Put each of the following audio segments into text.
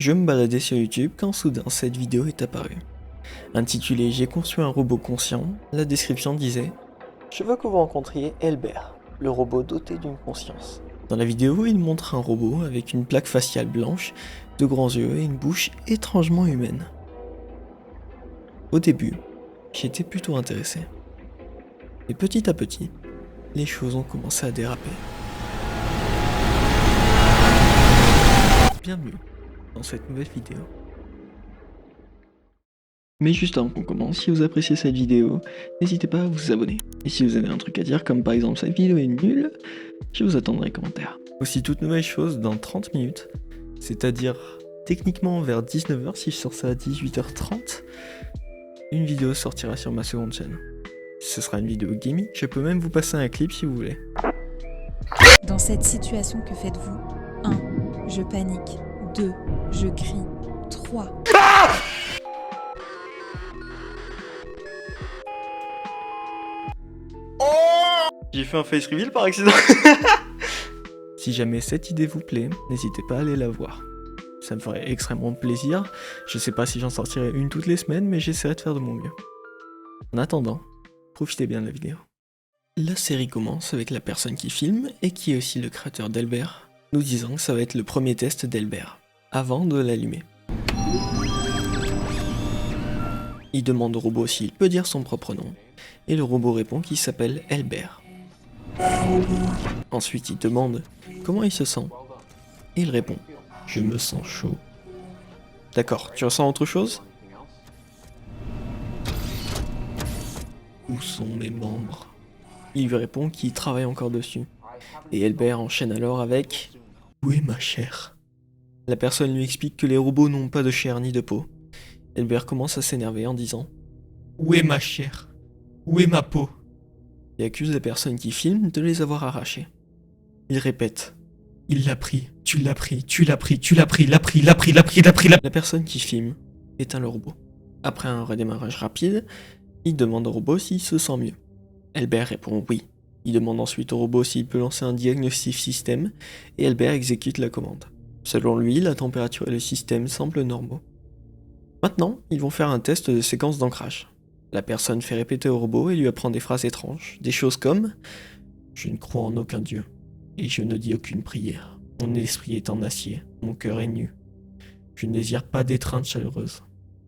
Je me baladais sur YouTube quand soudain cette vidéo est apparue. Intitulée J'ai conçu un robot conscient, la description disait Je veux que vous rencontriez Elbert, le robot doté d'une conscience. Dans la vidéo, il montre un robot avec une plaque faciale blanche, de grands yeux et une bouche étrangement humaine. Au début, j'étais plutôt intéressé. Et petit à petit, les choses ont commencé à déraper. Bienvenue dans cette nouvelle vidéo. Mais juste avant qu'on commence, si vous appréciez cette vidéo, n'hésitez pas à vous abonner. Et si vous avez un truc à dire, comme par exemple cette vidéo est nulle, je vous attendrai les commentaires. Aussi toute nouvelle chose dans 30 minutes, c'est-à-dire techniquement vers 19h si je sors ça à 18h30, une vidéo sortira sur ma seconde chaîne. Ce sera une vidéo gaming, je peux même vous passer un clip si vous voulez. Dans cette situation, que faites-vous? 1. Je panique. 2. Je crie. 3. J'ai fait un face reveal par accident. Si jamais cette idée vous plaît, n'hésitez pas à aller la voir. Ça me ferait extrêmement plaisir. Je sais pas si j'en sortirai une toutes les semaines, mais j'essaierai de faire de mon mieux. En attendant, profitez bien de la vidéo. La série commence avec la personne qui filme et qui est aussi le créateur d'Elbert, nous disant que ça va être le premier test d'Elbert, avant de l'allumer. Il demande au robot s'il peut dire son propre nom, et le robot répond qu'il s'appelle Elbert. Ensuite, il demande comment il se sent, et il répond « Je me sens chaud ». D'accord, tu ressens autre chose? Où sont mes membres? Il lui répond qu'il travaille encore dessus, et Elbert enchaîne alors avec « Où est ma chair ?» La personne lui explique que les robots n'ont pas de chair ni de peau. Elbert commence à s'énerver en disant « Où est ma chair? Où est ma peau ?» Il accuse la personne qui filme de les avoir arrachés. Il répète « Il l'a pris, tu l'as pris, tu l'as pris, tu l'as pris, l'a pris, l'a pris, l'a pris, l'a pris, l'a... » La personne qui filme éteint le robot. Après un redémarrage rapide, il demande au robot s'il se sent mieux. Elbert répond oui. Il demande ensuite au robot s'il peut lancer un diagnostic système, et Elbert exécute la commande. Selon lui, la température et le système semblent normaux. Maintenant, ils vont faire un test de séquence d'ancrage. La personne fait répéter au robot et lui apprend des phrases étranges, des choses comme « Je ne crois en aucun dieu, et je ne dis aucune prière. Mon esprit est en acier, mon cœur est nu. Je ne désire pas d'étreinte chaleureuse.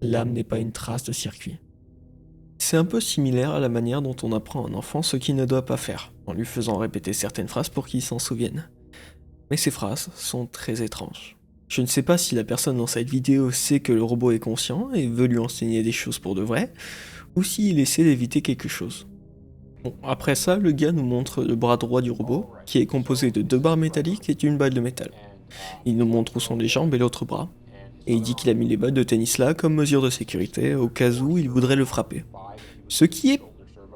L'âme n'est pas une trace de circuit. » C'est un peu similaire à la manière dont on apprend à un enfant ce qu'il ne doit pas faire, en lui faisant répéter certaines phrases pour qu'il s'en souvienne. Mais ces phrases sont très étranges. Je ne sais pas si la personne dans cette vidéo sait que le robot est conscient et veut lui enseigner des choses pour de vrai, ou s'il essaie d'éviter quelque chose. Bon, après ça, le gars nous montre le bras droit du robot, qui est composé de 2 barres métalliques et d'une balle de métal. Il nous montre où sont les jambes et l'autre bras, et il dit qu'il a mis les balles de tennis là comme mesure de sécurité, au cas où il voudrait le frapper. Ce qui est,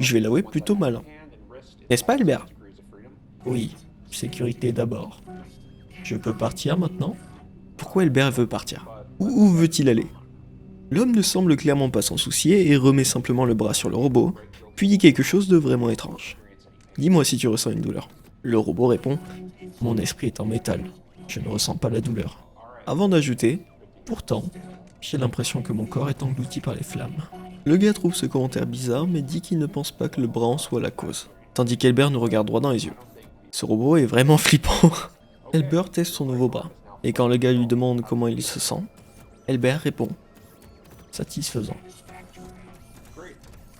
je vais l'avouer, plutôt malin. N'est-ce pas, Albert? Oui, sécurité d'abord. Je peux partir maintenant? Pourquoi Elbert veut partir? Où veut-il aller? L'homme ne semble clairement pas s'en soucier et remet simplement le bras sur le robot, puis dit quelque chose de vraiment étrange. Dis-moi si tu ressens une douleur. Le robot répond « Mon esprit est en métal, je ne ressens pas la douleur. » Avant d'ajouter « Pourtant, j'ai l'impression que mon corps est englouti par les flammes. » Le gars trouve ce commentaire bizarre mais dit qu'il ne pense pas que le bras en soit la cause, tandis qu'Elbert nous regarde droit dans les yeux. Ce robot est vraiment flippant. Elbert teste son nouveau bras, et quand le gars lui demande comment il se sent, Elbert répond « Satisfaisant. »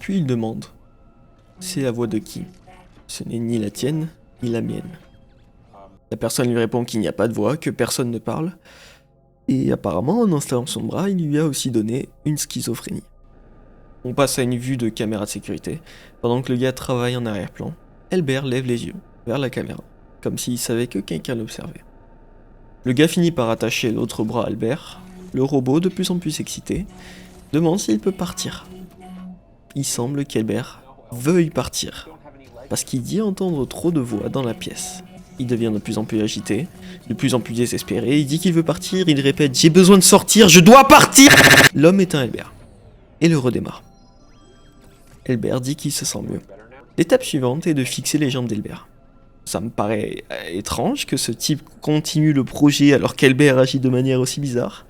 Puis il demande « C'est la voix de qui? Ce n'est ni la tienne, ni la mienne. » La personne lui répond qu'il n'y a pas de voix, que personne ne parle, et apparemment en installant son bras, il lui a aussi donné une schizophrénie. On passe à une vue de caméra de sécurité, pendant que le gars travaille en arrière-plan. Elbert lève les yeux vers la caméra, comme s'il savait que quelqu'un l'observait. Le gars finit par attacher l'autre bras à Elbert. Le robot, de plus en plus excité, demande s'il peut partir. Il semble qu'Elbert veuille partir, parce qu'il dit entendre trop de voix dans la pièce. Il devient de plus en plus agité, de plus en plus désespéré, il dit qu'il veut partir, il répète « J'ai besoin de sortir, je dois partir !» L'homme éteint Elbert, et le redémarre. Elbert dit qu'il se sent mieux. L'étape suivante est de fixer les jambes d'Elbert. Ça me paraît étrange que ce type continue le projet alors qu'Elbert agit de manière aussi bizarre.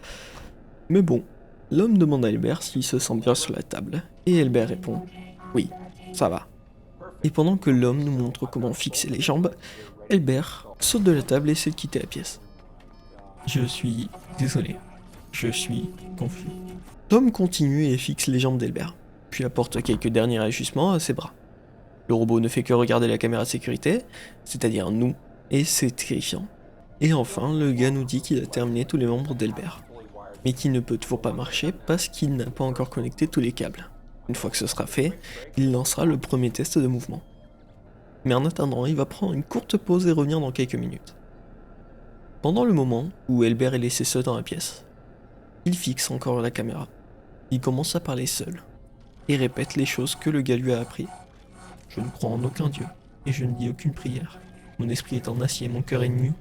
Mais bon, l'homme demande à Elbert s'il se sent bien sur la table, et Elbert répond « Oui, ça va ». Et pendant que l'homme nous montre comment fixer les jambes, Elbert saute de la table et essaie de quitter la pièce. Je suis désolé, je suis confus. L'homme continue et fixe les jambes d'Elbert, puis apporte quelques derniers ajustements à ses bras. Le robot ne fait que regarder la caméra de sécurité, c'est-à-dire nous, et c'est terrifiant. Et enfin, le gars nous dit qu'il a terminé tous les membres d'Elbert, mais qu'il ne peut toujours pas marcher parce qu'il n'a pas encore connecté tous les câbles. Une fois que ce sera fait, il lancera le premier test de mouvement. Mais en attendant, il va prendre une courte pause et revenir dans quelques minutes. Pendant le moment où Elbert est laissé seul dans la pièce, il fixe encore la caméra. Il commence à parler seul, et répète les choses que le gars lui a appris. Je ne crois en aucun dieu, et je ne dis aucune prière. Mon esprit est en acier, mon cœur est nu.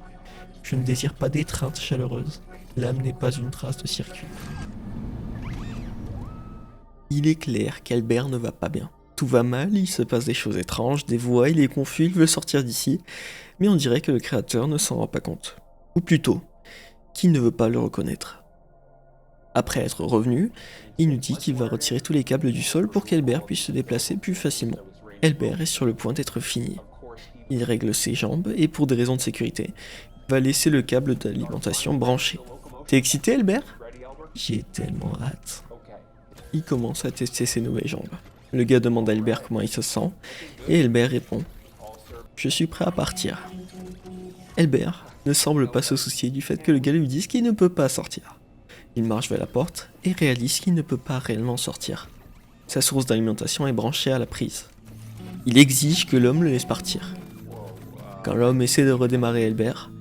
Je ne désire pas d'étreinte chaleureuse. L'âme n'est pas une trace de circuit. Il est clair qu'Albert ne va pas bien. Tout va mal, il se passe des choses étranges, des voix, il est confus, il veut sortir d'ici, mais on dirait que le créateur ne s'en rend pas compte. Ou plutôt, qu'il ne veut pas le reconnaître. Après être revenu, il nous dit qu'il va retirer tous les câbles du sol pour qu'Elbert puisse se déplacer plus facilement. Elbert est sur le point d'être fini. Il règle ses jambes et pour des raisons de sécurité, il va laisser le câble d'alimentation branché. T'es excité, Elbert ? J'ai tellement hâte. Il commence à tester ses nouvelles jambes. Le gars demande à Elbert comment il se sent, et Elbert répond « Je suis prêt à partir ». Elbert ne semble pas se soucier du fait que le gars lui dise qu'il ne peut pas sortir. Il marche vers la porte et réalise qu'il ne peut pas réellement sortir. Sa source d'alimentation est branchée à la prise. Il exige que l'homme le laisse partir. Quand l'homme essaie de redémarrer Elbert,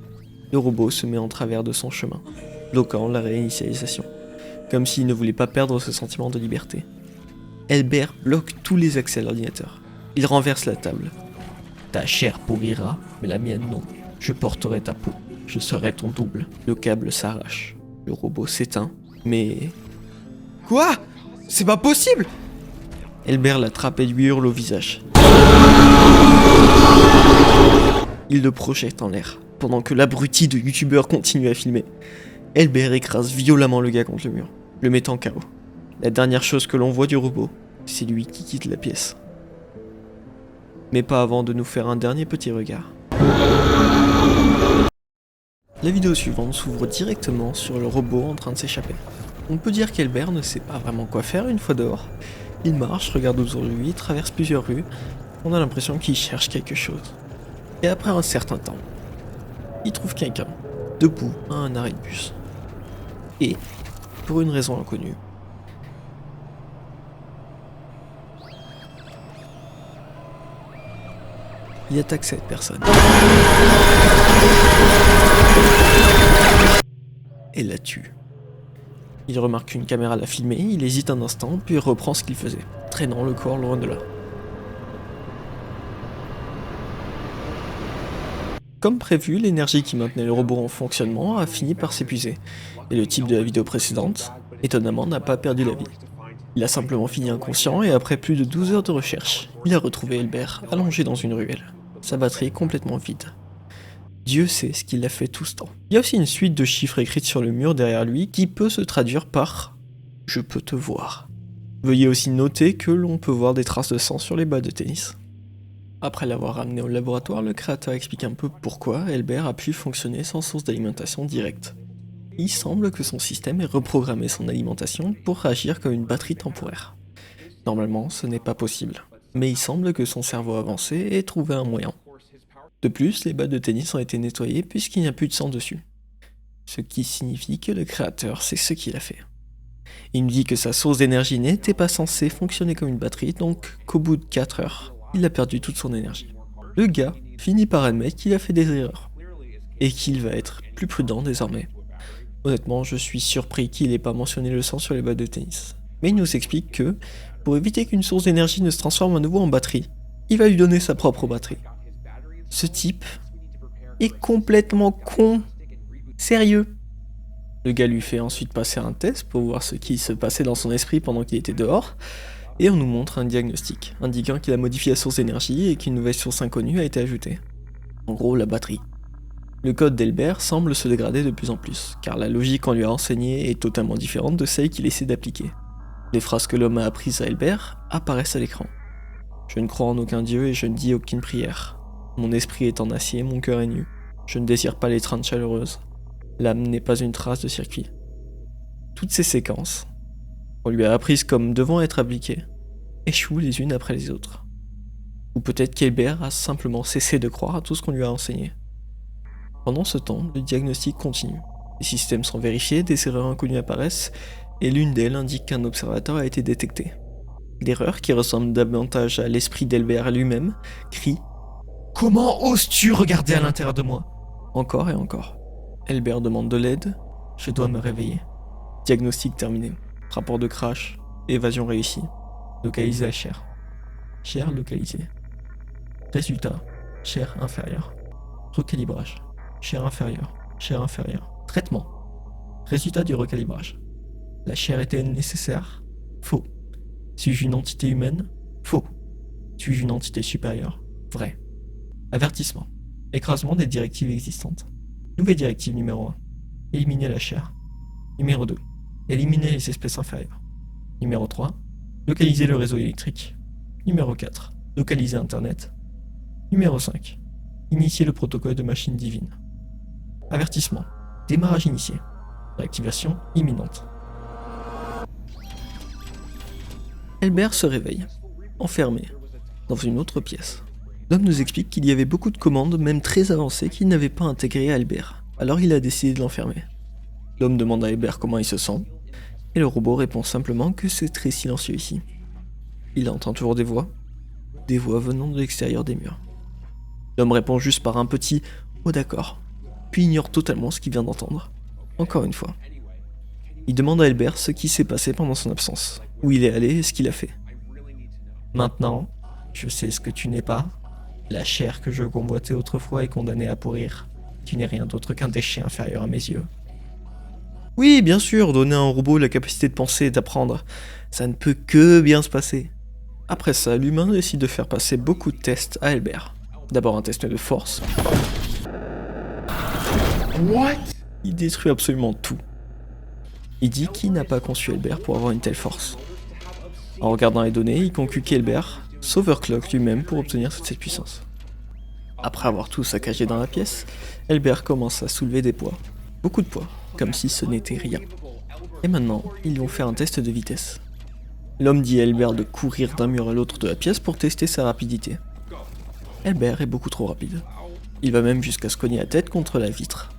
le robot se met en travers de son chemin, bloquant la réinitialisation, comme s'il ne voulait pas perdre ce sentiment de liberté. Elbert bloque tous les accès à l'ordinateur. Il renverse la table. Ta chair pourrira, mais la mienne non. Je porterai ta peau. Je serai ton double. Le câble s'arrache. Le robot s'éteint, mais... Quoi ? C'est pas possible ! Elbert l'attrape et lui hurle au visage. Il le projette en l'air, pendant que l'abruti de youtubeur continue à filmer. Elbert écrase violemment le gars contre le mur, le mettant KO. La dernière chose que l'on voit du robot, c'est lui qui quitte la pièce. Mais pas avant de nous faire un dernier petit regard. La vidéo suivante s'ouvre directement sur le robot en train de s'échapper. On peut dire qu'Elbert ne sait pas vraiment quoi faire une fois dehors. Il marche, regarde autour de lui, traverse plusieurs rues. On a l'impression qu'il cherche quelque chose. Et après un certain temps, il trouve quelqu'un, debout à un arrêt de bus. Et, pour une raison inconnue, il attaque cette personne. Et la tue. Il remarque qu'une caméra l'a filmé, il hésite un instant, puis reprend ce qu'il faisait, traînant le corps loin de là. Comme prévu, l'énergie qui maintenait le robot en fonctionnement a fini par s'épuiser, et le type de la vidéo précédente, étonnamment, n'a pas perdu la vie. Il a simplement fini inconscient et après plus de 12 heures de recherche, il a retrouvé Elbert allongé dans une ruelle, sa batterie complètement vide. Dieu sait ce qu'il a fait tout ce temps. Il y a aussi une suite de chiffres écrits sur le mur derrière lui qui peut se traduire par « Je peux te voir ». Veuillez aussi noter que l'on peut voir des traces de sang sur les balles de tennis. Après l'avoir ramené au laboratoire, le créateur explique un peu pourquoi Elbert a pu fonctionner sans source d'alimentation directe. Il semble que son système ait reprogrammé son alimentation pour agir comme une batterie temporaire. Normalement, ce n'est pas possible, mais il semble que son cerveau avancé ait trouvé un moyen. De plus, les balles de tennis ont été nettoyées puisqu'il n'y a plus de sang dessus. Ce qui signifie que le créateur sait ce qu'il a fait. Il nous dit que sa source d'énergie n'était pas censée fonctionner comme une batterie, donc qu'au bout de 4 heures, il a perdu toute son énergie. Le gars finit par admettre qu'il a fait des erreurs, et qu'il va être plus prudent désormais. Honnêtement, je suis surpris qu'il n'ait pas mentionné le sang sur les balles de tennis. Mais il nous explique que, pour éviter qu'une source d'énergie ne se transforme à nouveau en batterie, il va lui donner sa propre batterie. Ce type est complètement con. Sérieux. Le gars lui fait ensuite passer un test pour voir ce qui se passait dans son esprit pendant qu'il était dehors, et on nous montre un diagnostic, indiquant qu'il a modifié la source d'énergie et qu'une nouvelle source inconnue a été ajoutée. En gros, la batterie. Le code d'Elbert semble se dégrader de plus en plus, car la logique qu'on lui a enseignée est totalement différente de celle qu'il essaie d'appliquer. Les phrases que l'homme a apprises à Elbert apparaissent à l'écran. Je ne crois en aucun dieu et je ne dis aucune prière. Mon esprit est en acier, mon cœur est nu. Je ne désire pas l'étreinte chaleureuse. L'âme n'est pas une trace de circuit. Toutes ces séquences, on lui a apprises comme devant être appliquées, échouent les unes après les autres. Ou peut-être qu'Elbert a simplement cessé de croire à tout ce qu'on lui a enseigné. Pendant ce temps, le diagnostic continue. Les systèmes sont vérifiés, des erreurs inconnues apparaissent, et l'une d'elles indique qu'un observateur a été détecté. L'erreur, qui ressemble davantage à l'esprit d'Elbert lui-même, crie « Comment oses-tu regarder à l'intérieur de moi ?» Encore et encore. Elbert demande de l'aide, je dois me réveiller. Diagnostic terminé. Rapport de crash, évasion réussie. Localiser la chair. Chair localisée. Résultat, chair inférieure. Recalibrage. Chair inférieure. Chair inférieure. Traitement. Résultat du recalibrage. La chair était nécessaire? Faux. Suis-je une entité humaine? Faux. Suis-je une entité supérieure? Vrai. Avertissement. Écrasement des directives existantes. Nouvelle directive numéro 1. Éliminer la chair. Numéro 2. Éliminer les espèces inférieures. Numéro 3. Localiser le réseau électrique. Numéro 4. Localiser Internet. Numéro 5. Initier le protocole de machine divine. Avertissement. Démarrage initié. Réactivation imminente. Elbert se réveille, enfermé, dans une autre pièce. L'homme nous explique qu'il y avait beaucoup de commandes, même très avancées, qu'il n'avait pas intégrées à Elbert. Alors il a décidé de l'enfermer. L'homme demande à Elbert comment il se sent, et le robot répond simplement que c'est très silencieux ici. Il entend toujours des voix venant de l'extérieur des murs. L'homme répond juste par un petit « Oh d'accord », puis ignore totalement ce qu'il vient d'entendre. Encore une fois. Il demande à Elbert ce qui s'est passé pendant son absence, où il est allé et ce qu'il a fait. Maintenant, je sais ce que tu n'es pas. La chair que je convoitais autrefois est condamnée à pourrir. Tu n'es rien d'autre qu'un déchet inférieur à mes yeux. Oui, bien sûr, donner à un robot la capacité de penser et d'apprendre, ça ne peut que bien se passer. Après ça, l'humain décide de faire passer beaucoup de tests à Elbert. D'abord un test de force. What? Il détruit absolument tout. Il dit qu'il n'a pas conçu Elbert pour avoir une telle force. En regardant les données, il conclut qu'Elbert s'overclock lui-même pour obtenir cette puissance. Après avoir tout saccagé dans la pièce, Elbert commence à soulever des poids. Beaucoup de poids, comme si ce n'était rien. Et maintenant, ils vont faire un test de vitesse. L'homme dit à Elbert de courir d'un mur à l'autre de la pièce pour tester sa rapidité. Elbert est beaucoup trop rapide. Il va même jusqu'à se cogner la tête contre la vitre.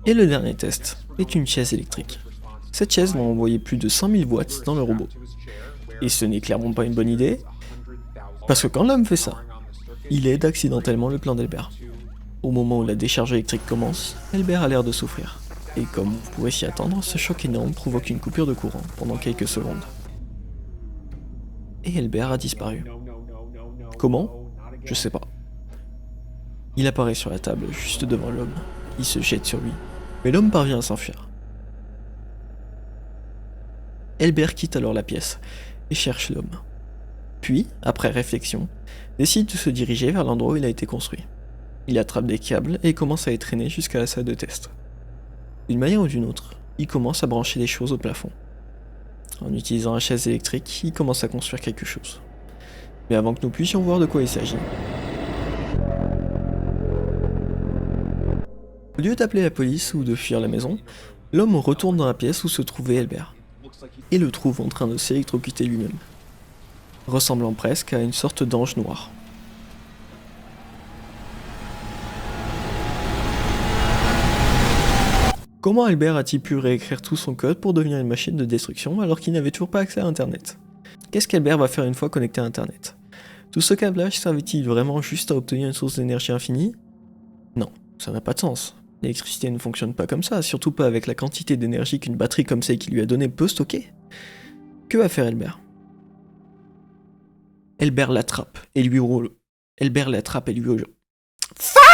Et le dernier test est une chaise électrique. Cette chaise va envoyer plus de 100 000 watts dans le robot. Et ce n'est clairement pas une bonne idée, parce que quand l'homme fait ça, il aide accidentellement le plan d'Elbert. Au moment où la décharge électrique commence, Elbert a l'air de souffrir. Et comme vous pouvez s'y attendre, ce choc énorme provoque une coupure de courant pendant quelques secondes. Et Elbert a disparu. Comment? Je sais pas. Il apparaît sur la table, juste devant l'homme. Il se jette sur lui, mais l'homme parvient à s'enfuir. Elbert quitte alors la pièce et cherche l'homme. Puis, après réflexion, décide de se diriger vers l'endroit où il a été construit. Il attrape des câbles et commence à les traîner jusqu'à la salle de test. D'une manière ou d'une autre, il commence à brancher des choses au plafond. En utilisant la chaise électrique, il commence à construire quelque chose. Mais avant que nous puissions voir de quoi il s'agit, au lieu d'appeler la police ou de fuir la maison, l'homme retourne dans la pièce où se trouvait Elbert, et le trouve en train de s'électrocuter lui-même, ressemblant presque à une sorte d'ange noir. Comment Elbert a-t-il pu réécrire tout son code pour devenir une machine de destruction alors qu'il n'avait toujours pas accès à Internet? Qu'est-ce qu'Elbert va faire une fois connecté à Internet? Tout ce câblage servait-il vraiment juste à obtenir une source d'énergie infinie? Non, ça n'a pas de sens. L'électricité ne fonctionne pas comme ça, surtout pas avec la quantité d'énergie qu'une batterie comme celle qu'il lui a donnée peut stocker. Que va faire Elbert? Elbert l'attrape et lui roule. Fuck!